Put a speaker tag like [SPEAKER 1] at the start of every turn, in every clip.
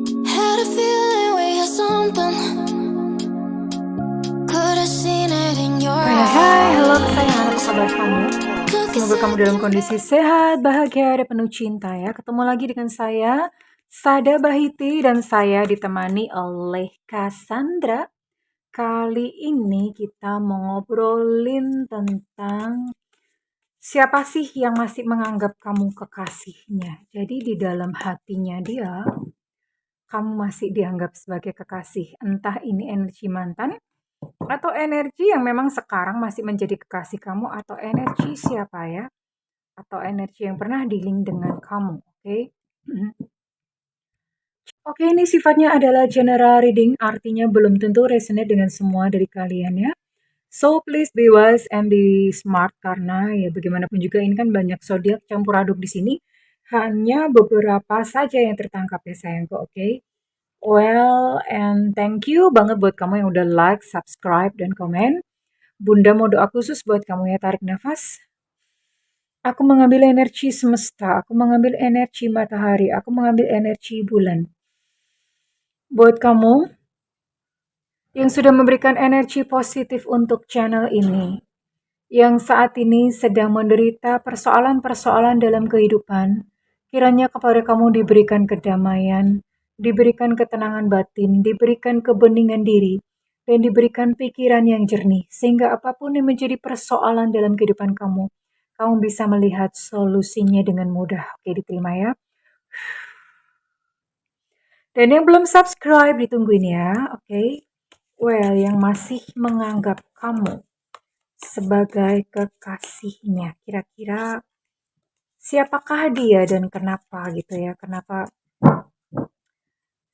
[SPEAKER 1] Had a feeling we had something. Could have seen it in your
[SPEAKER 2] Hai, halo
[SPEAKER 1] eyes.
[SPEAKER 2] kesayangan, apa kabar kamu?
[SPEAKER 1] Took a
[SPEAKER 2] Semoga kamu dalam kondisi sehat, bahagia, dan penuh cinta ya. Ketemu lagi dengan saya, Sada Bahiti, dan saya ditemani oleh Cassandra. Kali ini kita mau ngobrolin tentang siapa sih yang masih menganggap kamu kekasihnya. Jadi di dalam hatinya dia, kamu masih dianggap sebagai kekasih. Entah ini energi mantan, atau energi yang memang sekarang masih menjadi kekasih kamu, atau energi siapa ya? Atau energi yang pernah dealing dengan kamu, oke? Oke, ini sifatnya adalah general reading, artinya belum tentu resonate dengan semua dari kalian ya. So please be wise and be smart karena ya bagaimanapun juga ini kan banyak zodiak campur aduk di sini. Hanya beberapa saja yang tertangkap ya sayangku, oke? Well, and thank you banget buat kamu yang udah like, subscribe, dan komen. Bunda mau doa khusus buat kamu ya, tarik nafas. Aku mengambil energi semesta, aku mengambil energi matahari, aku mengambil energi bulan. Buat kamu yang sudah memberikan energi positif untuk channel ini, yang saat ini sedang menderita persoalan-persoalan dalam kehidupan, kiranya kepada kamu diberikan kedamaian, diberikan ketenangan batin, diberikan kebeningan diri, dan diberikan pikiran yang jernih, sehingga apapun yang menjadi persoalan dalam kehidupan kamu, kamu bisa melihat solusinya dengan mudah. Oke, diterima ya. Dan yang belum subscribe ditungguin ya, oke? Well, yang masih menganggap kamu sebagai kekasihnya, kira-kira siapakah dia dan kenapa gitu ya? Kenapa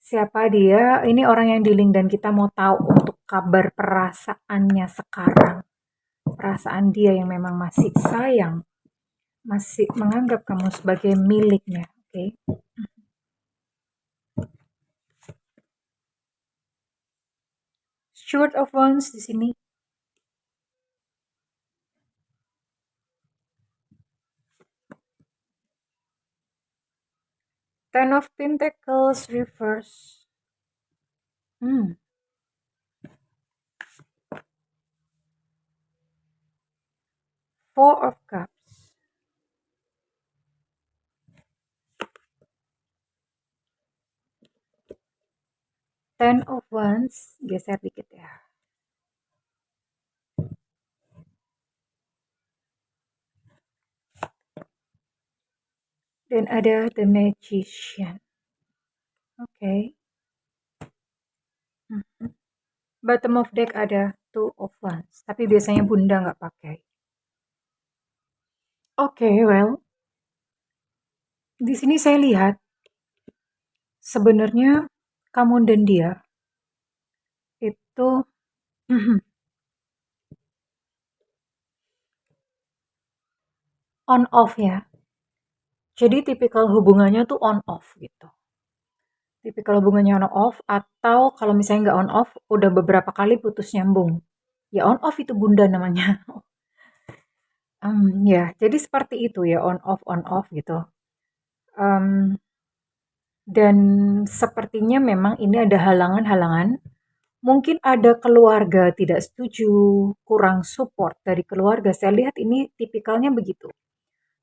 [SPEAKER 2] siapa dia? Ini orang yang dealing dan kita mau tahu untuk kabar perasaannya sekarang. Perasaan dia yang memang masih sayang, masih menganggap kamu sebagai miliknya, oke? Steward of Wands di sini. Ten of Pentacles reverse. Four of Cups. Ten of Wands, geser dikit ya. Dan ada The Magician. Oke. Bottom of deck ada Two of Wands. Tapi biasanya bunda nggak pakai. Oke, well. Di sini saya lihat sebenarnya kamu dan dia itu on off ya. Jadi tipikal hubungannya tuh on off gitu. Tipikal hubungannya on off, atau kalau misalnya nggak on off, udah beberapa kali putus nyambung. Ya on off itu bunda namanya. Ya, jadi seperti itu ya, on off gitu. Dan sepertinya memang ini ada halangan-halangan. Mungkin ada keluarga tidak setuju, kurang support dari keluarga. Saya lihat ini tipikalnya begitu.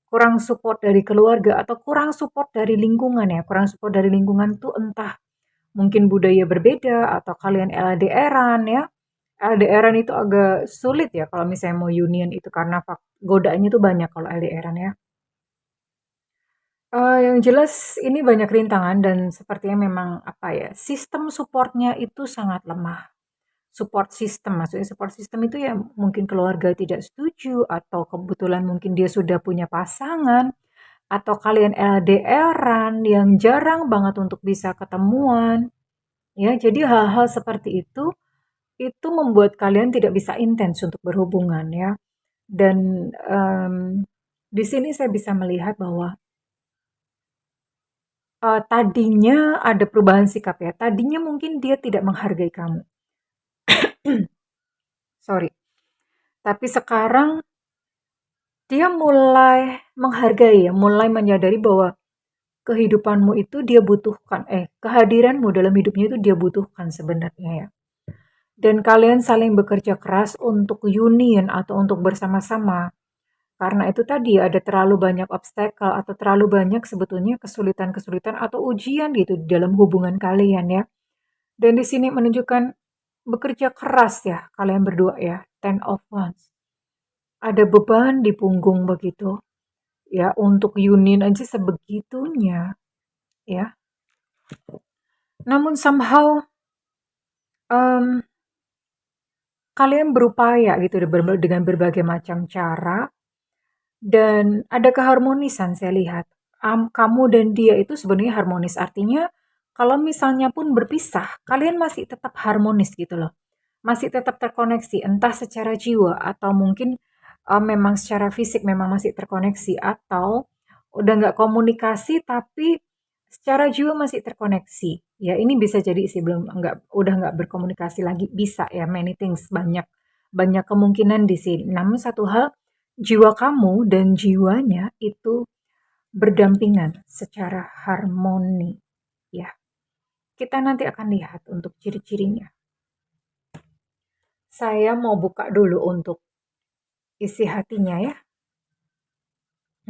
[SPEAKER 2] Kurang support dari keluarga atau kurang support dari lingkungan ya. Kurang support dari lingkungan tuh entah mungkin budaya berbeda atau kalian LDR-an ya. LDR-an itu agak sulit ya kalau misalnya mau union itu karena godaannya tuh banyak kalau LDR-an ya. Yang jelas ini banyak rintangan dan sepertinya memang apa ya, sistem supportnya itu sangat lemah. Support system, maksudnya support system itu ya mungkin keluarga tidak setuju atau kebetulan mungkin dia sudah punya pasangan atau kalian LDR-an yang jarang banget untuk bisa ketemuan. Ya, jadi hal-hal seperti itu membuat kalian tidak bisa intens untuk berhubungan ya. Dan di sini saya bisa melihat bahwa tadinya ada perubahan sikap ya, tadinya mungkin dia tidak menghargai kamu. Sorry. Tapi sekarang dia mulai menghargai ya, mulai menyadari bahwa kehidupanmu itu dia butuhkan, kehadiranmu dalam hidupnya itu dia butuhkan sebenarnya ya. Dan kalian saling bekerja keras untuk union atau untuk bersama-sama. Karena itu tadi ada terlalu banyak obstacle atau terlalu banyak sebetulnya kesulitan-kesulitan atau ujian gitu di dalam hubungan kalian ya. Dan di sini menunjukkan bekerja keras ya kalian berdua ya. Ten of Wands. Ada beban di punggung begitu. Ya, untuk union aja sebegitunya ya. Namun somehow em, kalian berupaya gitu dengan berbagai macam cara dan ada keharmonisan saya lihat. Kamu dan dia itu sebenarnya harmonis. Artinya kalau misalnya pun berpisah, kalian masih tetap harmonis gitu loh. Masih tetap terkoneksi, entah secara jiwa atau mungkin memang secara fisik memang masih terkoneksi atau udah nggak komunikasi tapi secara jiwa masih terkoneksi. Ya ini bisa jadi sih udah nggak berkomunikasi lagi bisa ya many things banyak banyak kemungkinan di sini. Namun satu hal jiwa kamu dan jiwanya itu berdampingan secara harmoni ya. Kita nanti akan lihat untuk ciri-cirinya. Saya mau buka dulu untuk isi hatinya ya.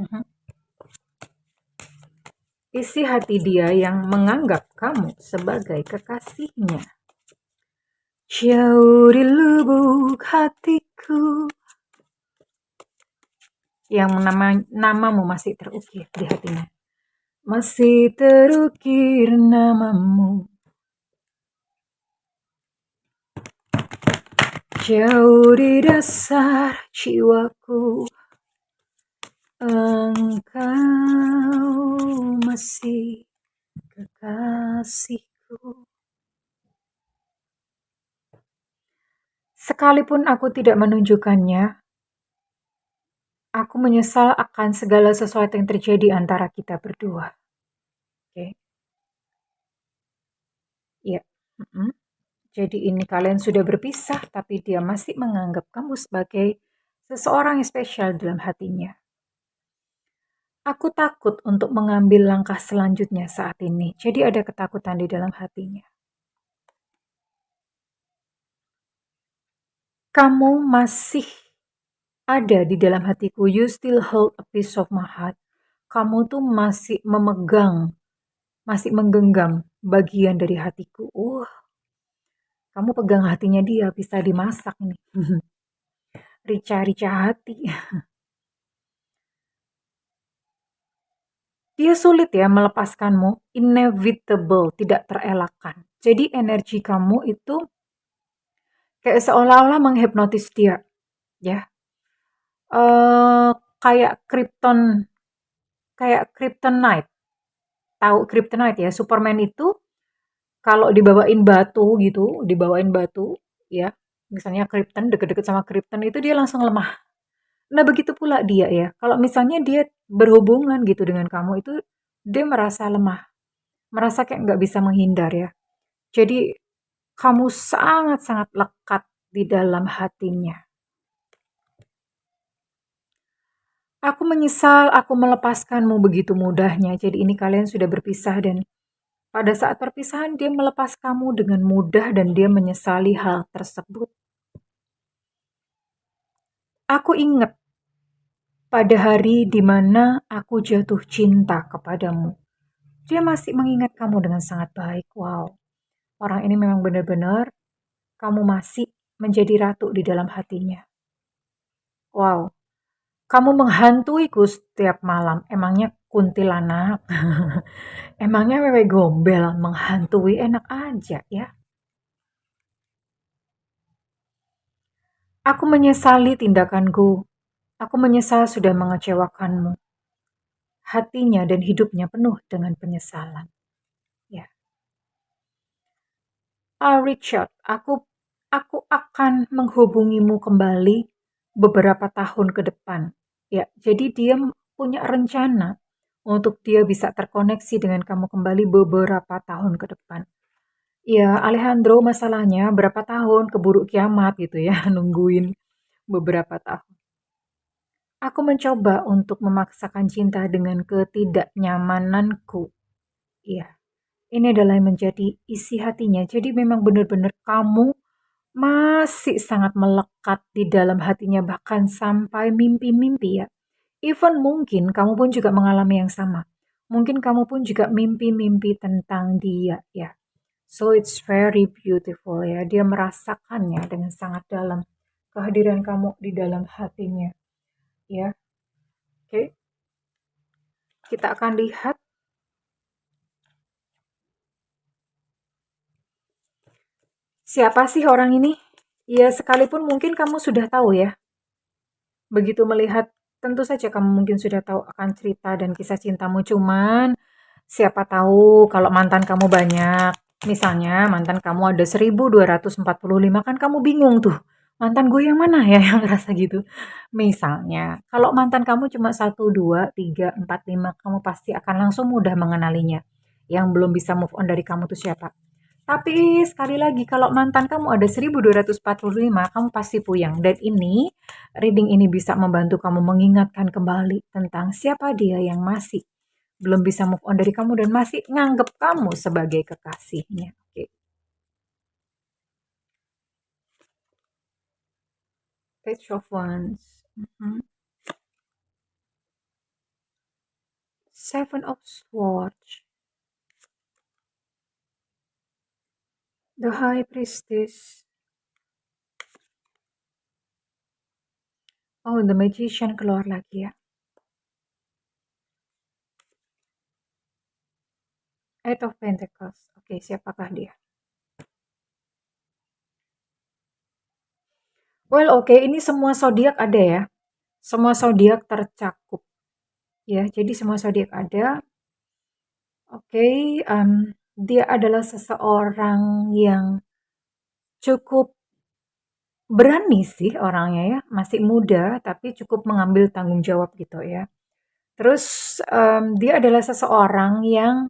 [SPEAKER 2] Mhm. Isi hati dia yang menganggap kamu sebagai kekasihnya. Jauh di lubuk hatiku. Yang namamu masih terukir di hatinya. Masih terukir namamu. Jauh di dasar jiwaku. Engkau masih kekasihku. Sekalipun aku tidak menunjukkannya, aku menyesal akan segala sesuatu yang terjadi antara kita berdua. Oke. Ya. Jadi ini kalian sudah berpisah, tapi dia masih menganggap kamu sebagai seseorang yang spesial dalam hatinya. Aku takut untuk mengambil langkah selanjutnya saat ini. Jadi ada ketakutan di dalam hatinya. Kamu masih ada di dalam hatiku. You still hold a piece of my heart. Kamu tuh masih memegang, masih menggenggam bagian dari hatiku. Kamu pegang hatinya dia, bisa dimasak nih. Rica-rica hati. Dia sulit ya melepaskanmu, inevitable, tidak terelakkan. Jadi energi kamu itu kayak seolah-olah menghipnotis dia, ya. Kayak Kryptonite. Tahu Kryptonite ya, Superman itu kalau dibawain batu ya. Misalnya Krypton deket-deket sama Krypton itu dia langsung lemah. Nah, begitu pula dia ya. Kalau misalnya dia berhubungan gitu dengan kamu itu dia merasa lemah. Merasa kayak nggak bisa menghindar ya. Jadi kamu sangat-sangat lekat di dalam hatinya. Aku menyesal aku melepaskanmu begitu mudahnya. Jadi ini kalian sudah berpisah dan pada saat perpisahan dia melepas kamu dengan mudah dan dia menyesali hal tersebut. Aku ingat pada hari di mana aku jatuh cinta kepadamu. Dia masih mengingat kamu dengan sangat baik. Wow, orang ini memang benar-benar kamu masih menjadi ratu di dalam hatinya. Wow, kamu menghantuiku setiap malam. Emangnya kuntilanak? Emangnya wewe gombel menghantui enak aja ya? Aku menyesali tindakanku. Aku menyesal sudah mengecewakanmu. Hatinya dan hidupnya penuh dengan penyesalan. Ya. Richard, aku akan menghubungimu kembali beberapa tahun ke depan. Ya, jadi dia punya rencana untuk dia bisa terkoneksi dengan kamu kembali beberapa tahun ke depan. Ya, Alejandro masalahnya berapa tahun keburu kiamat gitu ya, nungguin beberapa tahun. Aku mencoba untuk memaksakan cinta dengan ketidaknyamananku Iya, ini adalah yang menjadi isi hatinya. Jadi memang benar-benar kamu masih sangat melekat di dalam hatinya, bahkan sampai mimpi-mimpi ya. Even mungkin kamu pun juga mengalami yang sama. Mungkin kamu pun juga mimpi-mimpi tentang dia ya. So it's very beautiful ya. Dia merasakannya dengan sangat dalam. Kehadiran kamu di dalam hatinya ya. Oke, kita akan lihat siapa sih orang ini. Ya sekalipun mungkin kamu sudah tahu ya. Begitu melihat, tentu saja kamu mungkin sudah tahu akan cerita dan kisah cintamu, cuman siapa tahu kalau mantan kamu banyak. Misalnya mantan kamu ada 1245 kan kamu bingung tuh. Mantan gue yang mana ya yang ngerasa gitu. Misalnya, kalau mantan kamu cuma 1, 2, 3, 4, 5 kamu pasti akan langsung mudah mengenalinya. Yang belum bisa move on dari kamu tuh siapa. Tapi sekali lagi kalau mantan kamu ada 1245 kamu pasti puyeng. Dan reading ini bisa membantu kamu mengingatkan kembali tentang siapa dia yang masih belum bisa move on dari kamu dan masih nganggep kamu sebagai kekasihnya. Oke. Page of Wands. Mhm. Seven of Swords. The High Priestess. Oh, The Magician keluar lagi ya. Eight of Pentacles. Oke, siapakah dia? Well, oke, ini semua zodiak ada ya. Semua zodiak tercakup ya. Jadi semua zodiak ada. Oke, dia adalah seseorang yang cukup berani sih orangnya ya, masih muda tapi cukup mengambil tanggung jawab gitu ya. Terus, dia adalah seseorang yang,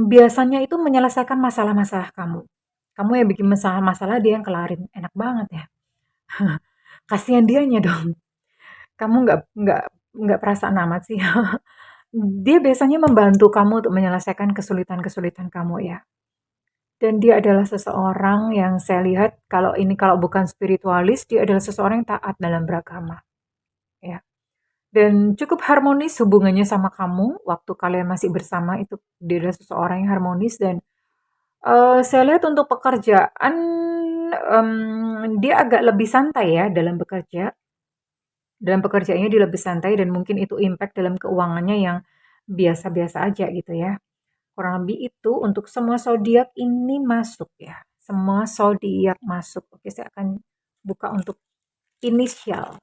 [SPEAKER 2] biasanya itu menyelesaikan masalah-masalah kamu. Kamu yang bikin masalah-masalah, dia yang kelarin, enak banget ya. Kasihan dianya dong, kamu nggak perasaan amat sih. Dia biasanya membantu kamu untuk menyelesaikan kesulitan-kesulitan kamu ya. Dan dia adalah seseorang yang saya lihat kalau bukan spiritualis, dia adalah seseorang yang taat dalam beragama, ya. Dan cukup harmonis hubungannya sama kamu waktu kalian masih bersama itu dia adalah seseorang yang harmonis dan, saya lihat untuk pekerjaan, dia agak lebih santai ya dalam bekerja. Dalam pekerjaannya dia lebih santai dan mungkin itu impact dalam keuangannya yang biasa-biasa aja gitu ya. Kurang lebih itu untuk semua zodiak ini masuk ya. Semua zodiak masuk. Oke, saya akan buka untuk inisial.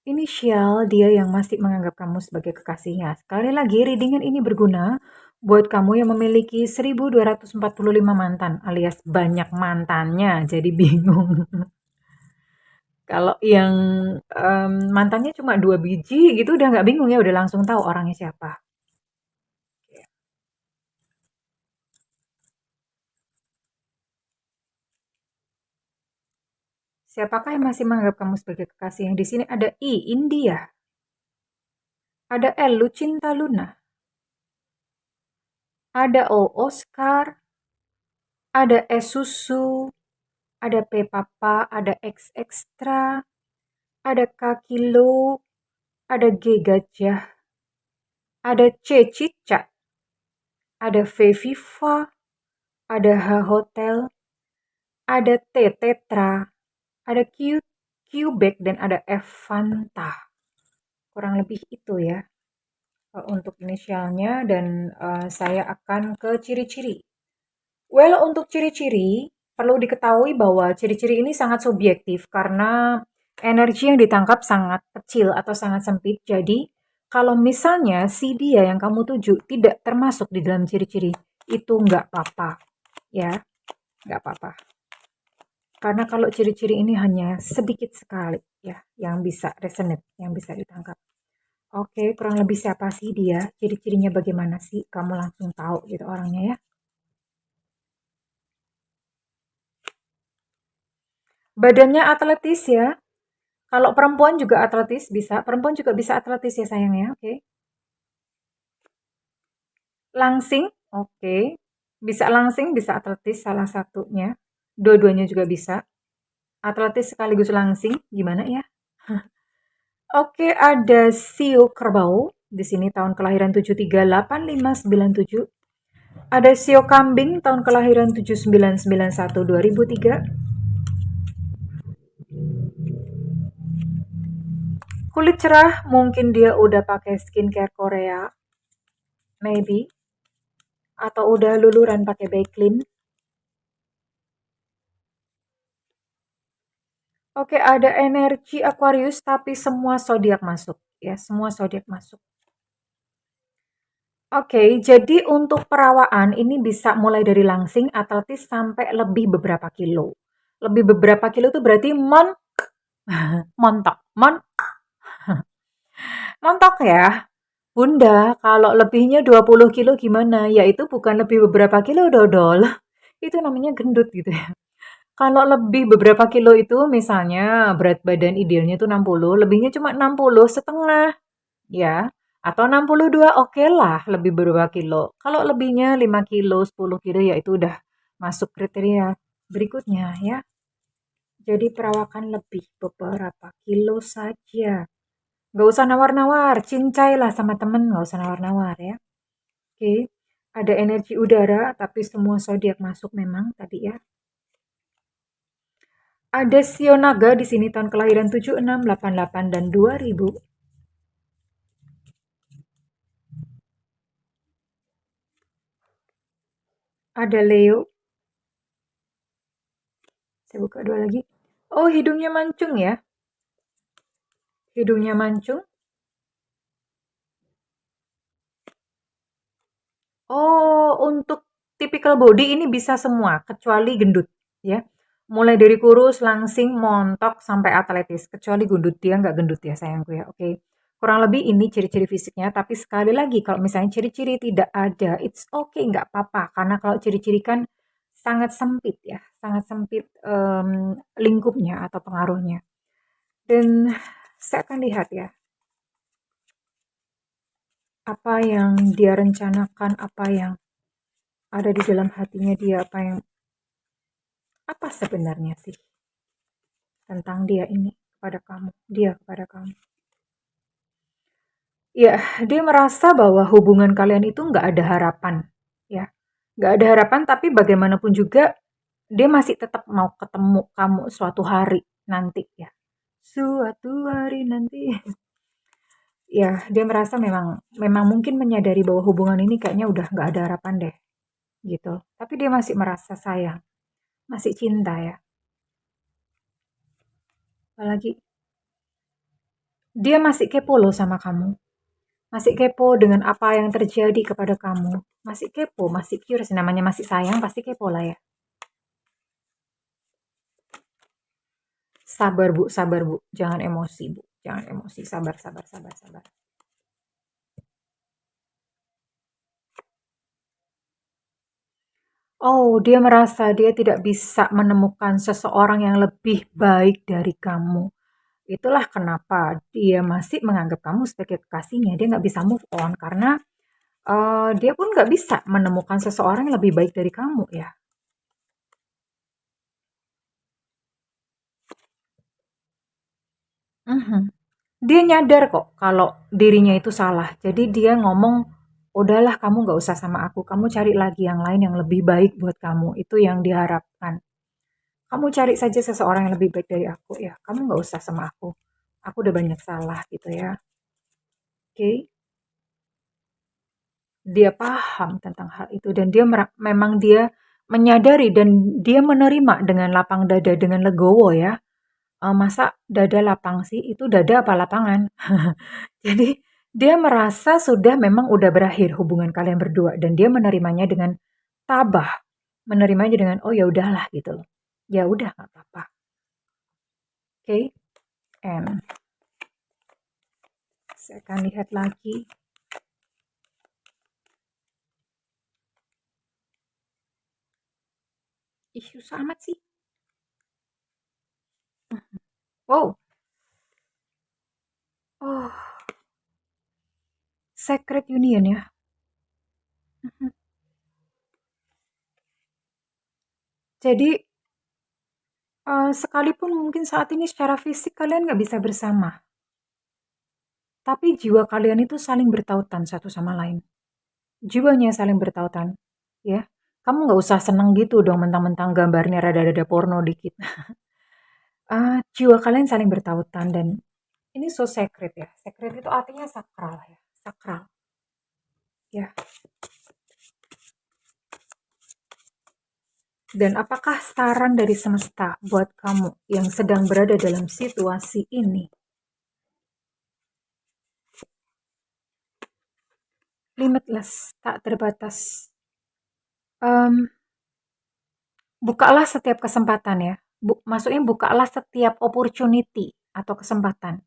[SPEAKER 2] Inisial dia yang masih menganggap kamu sebagai kekasihnya. Sekali lagi, readingan ini berguna buat kamu yang memiliki 1245 mantan alias banyak mantannya. Jadi bingung. Kalau yang mantannya cuma 2 biji gitu udah nggak bingung ya, udah langsung tahu orangnya siapa. Siapakah yang masih menganggap kamu sebagai kekasih? Yang di sini ada I, India. Ada L, Lucinta Luna. Ada O, Oscar. Ada S, Susu. Ada P, Papa. Ada X, Extra. Ada K, Kilo. Ada G, Gajah. Ada C, Cicak. Ada V, Viva. Ada H, Hotel. Ada T, Tetra. Ada Q, Quebec. Dan ada F, Fanta. Kurang lebih itu ya. Untuk inisialnya dan saya akan ke ciri-ciri. Well, untuk ciri-ciri perlu diketahui bahwa ciri-ciri ini sangat subjektif karena energi yang ditangkap sangat kecil atau sangat sempit. Jadi, kalau misalnya si dia yang kamu tuju tidak termasuk di dalam ciri-ciri, itu nggak apa-apa, ya, nggak apa-apa. Karena kalau ciri-ciri ini hanya sedikit sekali, ya, yang bisa resonate, yang bisa ditangkap. Oke, kurang lebih siapa sih dia? Ciri-cirinya bagaimana sih? Kamu langsung tahu gitu orangnya ya. Badannya atletis ya. Kalau perempuan juga atletis bisa, perempuan juga bisa atletis ya sayang ya, oke. Langsing, oke. Bisa langsing, bisa atletis salah satunya. Dua-duanya juga bisa. Atletis sekaligus langsing, gimana ya? Oke, ada Siu Kerbau. Di sini tahun kelahiran 738597. Ada Sio Kambing tahun kelahiran 7991 2003. Kulit cerah, mungkin dia udah pakai skincare Korea, maybe, atau udah luluran pakai Baiklin. Oke, ada energi Aquarius tapi semua zodiak masuk ya, semua zodiak masuk. Oke, jadi untuk perawaan ini bisa mulai dari langsing, atletis sampai lebih beberapa kilo. Lebih beberapa kilo itu berarti montok, montok ya. Bunda, kalau lebihnya 20 kilo gimana? Ya itu bukan lebih beberapa kilo dodol. Itu namanya gendut gitu ya. Kalau lebih beberapa kilo itu misalnya berat badan idealnya itu 60, lebihnya cuma 60 setengah ya. Atau 62 oke lah lebih beberapa kilo. Kalau lebihnya 5 kilo, 10 kilo ya itu udah masuk kriteria berikutnya ya. Jadi perawakan lebih beberapa kilo saja. Nggak usah nawar-nawar, cincai lah sama temen, nggak usah nawar-nawar ya. Oke, ada energi udara, tapi semua zodiak masuk memang tadi ya. Ada Sionaga di sini tahun kelahiran 76, 88, dan 2000. Ada Leo. Saya buka dua lagi. Oh, hidungnya mancung ya. Hidungnya mancung. Oh, untuk typical body ini bisa semua, kecuali gendut ya. Mulai dari kurus, langsing, montok, sampai atletis. Kecuali gendut, dia nggak gendut ya sayangku ya, oke. Kurang lebih ini ciri-ciri fisiknya, tapi sekali lagi kalau misalnya ciri-ciri tidak ada, it's okay, nggak apa-apa. Karena kalau ciri-ciri kan sangat sempit ya, sangat sempit lingkupnya atau pengaruhnya. Dan saya akan lihat ya, apa yang dia rencanakan, apa yang ada di dalam hatinya dia, apa sebenarnya sih tentang dia ini kepada kamu, dia kepada kamu. Ya, dia merasa bahwa hubungan kalian itu nggak ada harapan, ya. Nggak ada harapan, tapi bagaimanapun juga dia masih tetap mau ketemu kamu suatu hari nanti ya. Suatu hari nanti. Ya, dia merasa memang memang mungkin menyadari bahwa hubungan ini kayaknya udah nggak ada harapan deh, gitu. Tapi dia masih merasa sayang, masih cinta ya. Apalagi dia masih kepo loh sama kamu. Masih kepo dengan apa yang terjadi kepada kamu. Masih kepo, masih curious. Namanya masih sayang, pasti kepo lah ya. Sabar bu, sabar bu. Jangan emosi bu. Jangan emosi. Sabar, sabar, sabar, sabar. Oh, dia merasa dia tidak bisa menemukan seseorang yang lebih baik dari kamu. Itulah kenapa dia masih menganggap kamu sebagai kekasihnya. Dia nggak bisa move on karena dia pun nggak bisa menemukan seseorang yang lebih baik dari kamu ya. Mhm. Dia nyadar kok kalau dirinya itu salah. Jadi dia ngomong, udahlah kamu nggak usah sama aku. Kamu cari lagi yang lain yang lebih baik buat kamu. Itu yang diharapkan. Kamu cari saja seseorang yang lebih baik dari aku ya. Kamu nggak usah sama aku. Aku udah banyak salah gitu ya. Oke. Dia paham tentang hal itu dan memang dia menyadari dan dia menerima dengan lapang dada, dengan legowo ya. Masa dada lapang sih? Itu dada apa lapangan? Jadi dia merasa sudah memang udah berakhir hubungan kalian berdua dan dia menerimanya dengan tabah, menerimanya dengan oh ya udahlah gitu loh. Ya udah nggak apa-apa. Oke, and saya akan lihat lagi. Ih, susah amat sih. Wow, Oh, Secret Union ya. Mhm. Jadi, sekalipun mungkin saat ini secara fisik kalian nggak bisa bersama, tapi jiwa kalian itu saling bertautan satu sama lain. Jiwanya saling bertautan, ya. Kamu nggak usah seneng gitu dong mentang-mentang gambarnya rada-rada porno dikit. Jiwa kalian saling bertautan dan ini so sacred ya. Sacred itu artinya sakral ya, sakral, ya. Dan apakah saran dari semesta buat kamu yang sedang berada dalam situasi ini? Limitless, tak terbatas. Em, Bukalah setiap kesempatan ya. Maksudnya bukalah setiap opportunity atau kesempatan.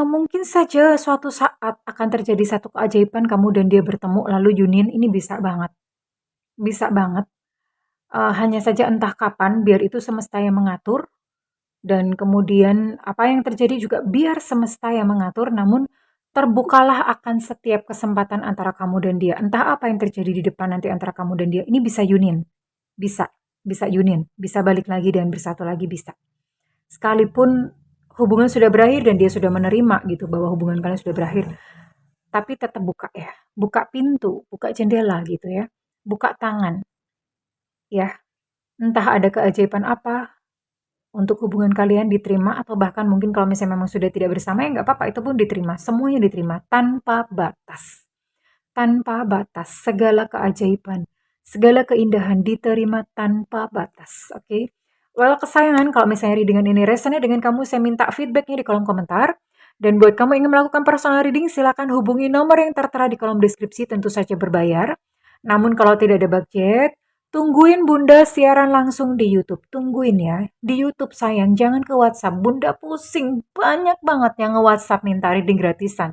[SPEAKER 2] Mungkin saja suatu saat akan terjadi satu keajaiban kamu dan dia bertemu lalu union ini bisa banget. Bisa banget. Hanya saja entah kapan biar itu semesta yang mengatur dan kemudian apa yang terjadi juga biar semesta yang mengatur namun terbukalah akan setiap kesempatan antara kamu dan dia. Entah apa yang terjadi di depan nanti antara kamu dan dia. Ini bisa union. Bisa. Bisa union. Bisa balik lagi dan bersatu lagi bisa. Sekalipun hubungan sudah berakhir dan dia sudah menerima gitu bahwa hubungan kalian sudah berakhir, tapi tetap buka ya, buka pintu, buka jendela gitu ya, buka tangan ya, entah ada keajaiban apa untuk hubungan kalian diterima atau bahkan mungkin kalau misalnya memang sudah tidak bersama ya nggak apa-apa itu pun diterima, semuanya diterima tanpa batas, segala keajaiban, segala keindahan diterima tanpa batas, oke? Well, kesayangan, kalau misalnya readingan ini resonate dengan kamu, saya minta feedbacknya di kolom komentar. Dan buat kamu yang ingin melakukan personal reading, silakan hubungi nomor yang tertera di kolom deskripsi, tentu saja berbayar. Namun kalau tidak ada budget, tungguin Bunda siaran langsung di YouTube. Tungguin ya, di YouTube sayang, jangan ke WhatsApp. Bunda pusing, banyak banget yang nge-WhatsApp minta reading gratisan.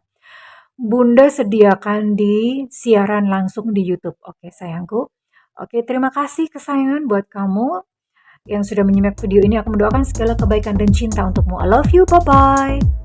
[SPEAKER 2] Bunda sediakan di siaran langsung di YouTube. Oke, sayangku. Oke, terima kasih kesayangan buat kamu yang sudah menyimak video ini. Aku mendoakan segala kebaikan dan cinta untukmu. I love you. Bye-bye.